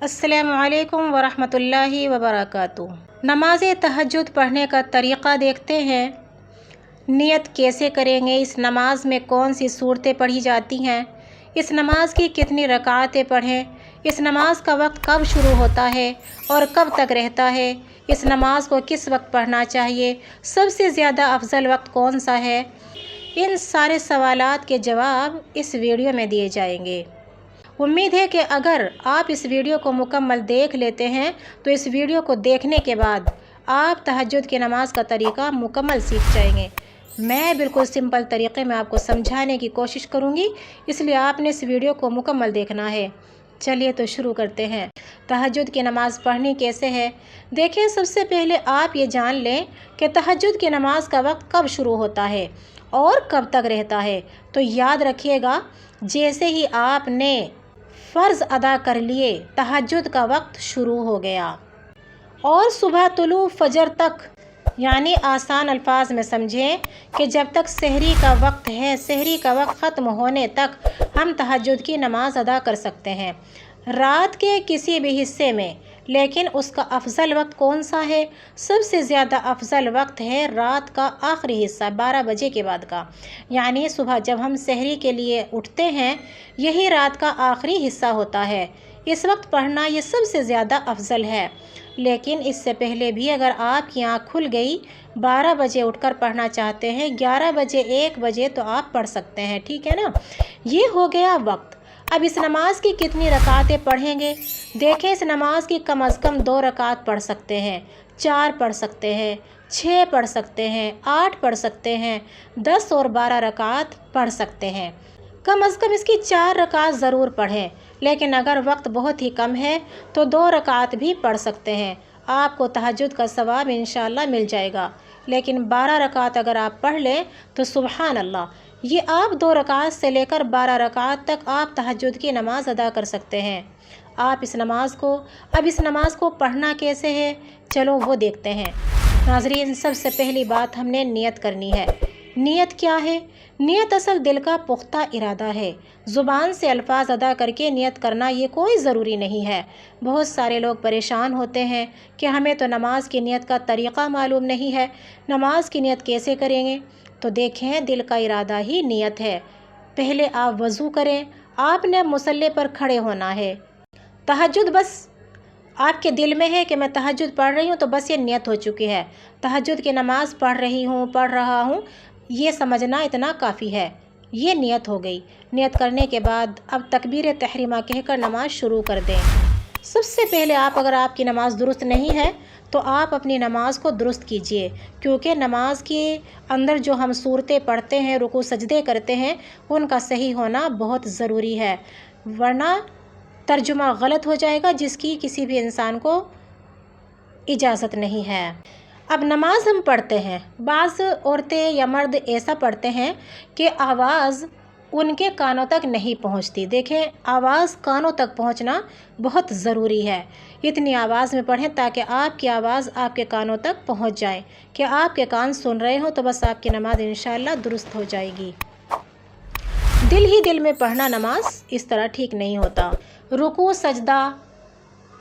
अस्सलामु अलैकुम वरहमतुल्लाहि वबरकातुहू। नमाज तहज्जुद पढ़ने का तरीक़ा देखते हैं। नियत कैसे करेंगे, इस नमाज में कौन सी सूरतें पढ़ी जाती हैं, इस नमाज की कितनी रकातें पढ़ें, इस नमाज का वक्त कब शुरू होता है और कब तक रहता है, इस नमाज को किस वक्त पढ़ना चाहिए, सबसे ज़्यादा अफजल वक्त कौन सा है, इन सारे सवालात के जवाब इस वीडियो में दिए जाएंगे। उम्मीद है कि अगर आप इस वीडियो को मुकम्मल देख लेते हैं तो इस वीडियो को देखने के बाद आप तहज्जुद की नमाज का तरीक़ा मुकम्मल सीख जाएंगे। मैं बिल्कुल सिंपल तरीक़े में आपको समझाने की कोशिश करूंगी, इसलिए आपने इस वीडियो को मुकम्मल देखना है। चलिए तो शुरू करते हैं। तहज्जुद की नमाज़ पढ़नी कैसे है, देखें। सबसे पहले आप ये जान लें कि तहज्जुद की नमाज का वक्त कब शुरू होता है और कब तक रहता है। तो याद रखिएगा, जैसे ही आपने फ़र्ज़ अदा कर लिए, तहज्जुद का वक्त शुरू हो गया और सुबह तुलू फजर तक, यानी आसान अल्फाज में समझें कि जब तक सहरी का वक्त है, सहरी का वक्त ख़त्म होने तक हम तहज्जुद की नमाज़ अदा कर सकते हैं रात के किसी भी हिस्से में। लेकिन उसका अफजल वक्त कौन सा है? सबसे ज़्यादा अफजल वक्त है रात का आखिरी हिस्सा, 12 बजे के बाद का, यानी सुबह जब हम सहरी के लिए उठते हैं, यही रात का आखिरी हिस्सा होता है। इस वक्त पढ़ना ये सबसे ज़्यादा अफजल है। लेकिन इससे पहले भी अगर आपकी आँख खुल गई, 12 बजे उठकर पढ़ना चाहते हैं, 11 बजे 1 बजे तो आप पढ़ सकते हैं, ठीक है ना। ये हो गया वक्त। अब इस नमाज की कितनी रकातें पढ़ेंगे, देखें। इस नमाज की कम अज़ कम 2 रकात पढ़ सकते हैं, 4 पढ़ सकते हैं, 6 पढ़ सकते हैं, 8 पढ़ सकते हैं, 10 और 12 रकात पढ़ सकते हैं। कम अज़ कम इसकी 4 रकात ज़रूर पढ़ें। लेकिन अगर वक्त बहुत ही कम है तो 2 रकात भी पढ़ सकते हैं, आपको तहज्जुद का सवाब इंशाअल्लाह मिल जाएगा। लेकिन 12 रकात अगर आप पढ़ लें तो सुबहान अल्लाह, ये आप 2 रकात से लेकर 12 रकात तक आप तहज्जुद की नमाज़ अदा कर सकते हैं। आप इस नमाज को, अब इस नमाज को पढ़ना कैसे है, चलो वो देखते हैं। नाज़रीन, सबसे पहली बात हमने नियत करनी है। नियत क्या है? नियत असल दिल का पुख्ता इरादा है। ज़ुबान से अल्फाज अदा करके नियत करना ये कोई ज़रूरी नहीं है। बहुत सारे लोग परेशान होते हैं कि हमें तो नमाज की नियत का तरीक़ा मालूम नहीं है, नमाज की नियत कैसे करेंगे। तो देखें, दिल का इरादा ही नियत है। पहले आप वज़ू करें, आपने मुसल्ले पर खड़े होना है। तहज्जुद बस आपके दिल में है कि मैं तहज्जुद पढ़ रही हूँ, तो बस ये नियत हो चुकी है। तहज्जुद की नमाज़ पढ़ रही हूँ, पढ़ रहा हूँ, ये समझना इतना काफ़ी है। ये नियत हो गई। नियत करने के बाद अब तकबीर तहरीमा कहकर नमाज शुरू कर दें। सबसे पहले अगर आपकी नमाज़ दुरुस्त नहीं है तो आप अपनी नमाज़ को दुरुस्त कीजिए, क्योंकि नमाज के अंदर जो हम सूरतें पढ़ते हैं, रुकू सजदे करते हैं, उनका सही होना बहुत ज़रूरी है, वरना तर्जुमा गलत हो जाएगा, जिसकी किसी भी इंसान को इजाज़त नहीं है। अब नमाज हम पढ़ते हैं, बाज़ औरतें या मर्द ऐसा पढ़ते हैं कि आवाज़ उनके कानों तक नहीं पहुंचती। देखें, आवाज़ कानों तक पहुंचना बहुत ज़रूरी है। इतनी आवाज़ में पढ़ें ताकि आपकी आवाज़ आपके कानों तक पहुंच जाए, कि आपके कान सुन रहे हो, तो बस आपकी नमाज इंशाअल्लाह दुरुस्त हो जाएगी। दिल ही दिल में पढ़ना नमाज इस तरह ठीक नहीं होता। रुकू सजदा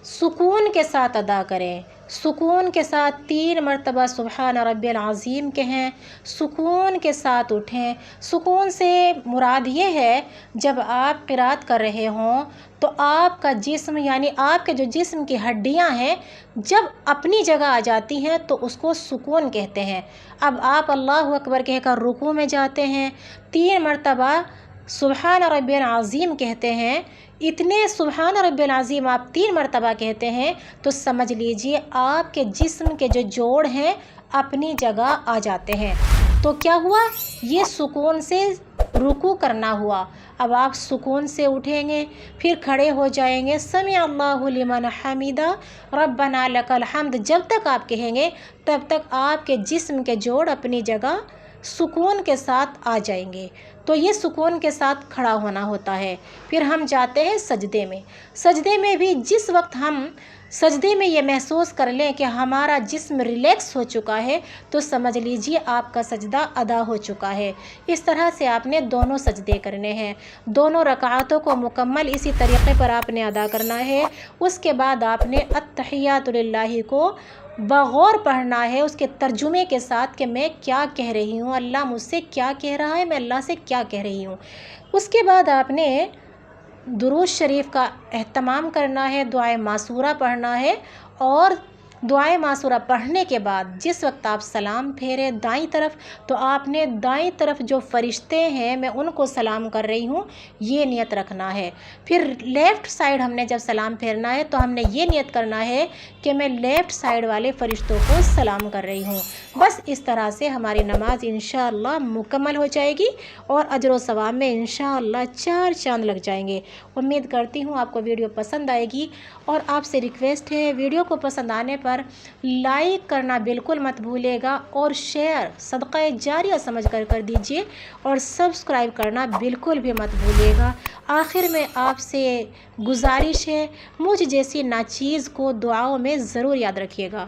सुकून के साथ अदा करें। सुकून के साथ 3 मरतबा सुबहान रब्बिल अज़ीम कहें, सुकून के साथ उठें। सुकून से मुराद ये है, जब आप क़िरात कर रहे हों तो आपका जिस्म, यानी आपके जो जिस्म की हड्डियां हैं, जब अपनी जगह आ जाती हैं तो उसको सुकून कहते हैं। अब आप अल्लाहु अकबर कहकर रुकू में जाते हैं, 3 मरतबा सुबहान रब्बिल अज़ीम कहते हैं। इतने सुबहान रब्बिल अज़ीम आप 3 मरतबा कहते हैं तो समझ लीजिए आपके जिस्म के जो जोड़ हैं अपनी जगह आ जाते हैं। तो क्या हुआ? ये सुकून से रुकू करना हुआ। अब आप सुकून से उठेंगे, फिर खड़े हो जाएंगे, समी अल्लाहु लिमन हमीदा रब्बना लकल हम्द। जब तक आप कहेंगे तब तक आपके जिस्म के जोड़ अपनी जगह सुकून के साथ आ जाएंगे। تو یہ سکون کے ساتھ کھڑا ہونا ہوتا ہے۔ پھر ہم جاتے ہیں سجدے میں۔ سجدے میں بھی جس وقت ہم سجدے میں یہ محسوس کر لیں کہ ہمارا جسم ریلیکس ہو چکا ہے تو سمجھ لیجئے آپ کا سجدہ ادا ہو چکا ہے۔ اس طرح سے آپ نے دونوں سجدے کرنے ہیں، دونوں رکعتوں کو مکمل اسی طریقے پر آپ نے ادا کرنا ہے۔ اس کے بعد آپ نے التحیات للہ کو بغور پڑھنا ہے، اس کے ترجمے کے ساتھ کہ میں کیا کہہ رہی ہوں، اللہ مجھ سے کیا کہہ رہا ہے، میں اللہ سے کیا کہہ رہی ہوں۔ اس کے بعد آپ نے درود شریف کا اہتمام کرنا ہے، دعائے معصورہ پڑھنا ہے، اور دعائے معصورہ پڑھنے کے بعد جس وقت آپ سلام پھیرے دائیں طرف تو آپ نے دائیں طرف جو فرشتے ہیں میں ان کو سلام کر رہی ہوں یہ نیت رکھنا ہے۔ پھر لیفٹ سائیڈ ہم نے جب سلام پھیرنا ہے تو ہم نے یہ نیت کرنا ہے کہ میں لیفٹ سائیڈ والے فرشتوں کو سلام کر رہی ہوں۔ بس اس طرح سے ہماری نماز انشاءاللہ مکمل ہو جائے گی اور اجر و ثواب میں انشاءاللہ 4 چاند لگ جائیں گے۔ امید کرتی ہوں آپ کو ویڈیو پسند آئے گی، اور آپ سے ریکویسٹ ہے ویڈیو کو پسند آنے پر لائک کرنا بالکل مت بھولے گا، اور شیئر صدقہ جاریہ سمجھ کر دیجئے، اور سبسکرائب کرنا بالکل بھی مت بھولے گا۔ آخر میں آپ سے گزارش ہے مجھ جیسی ناچیز کو دعاؤں میں ضرور یاد رکھیے گا۔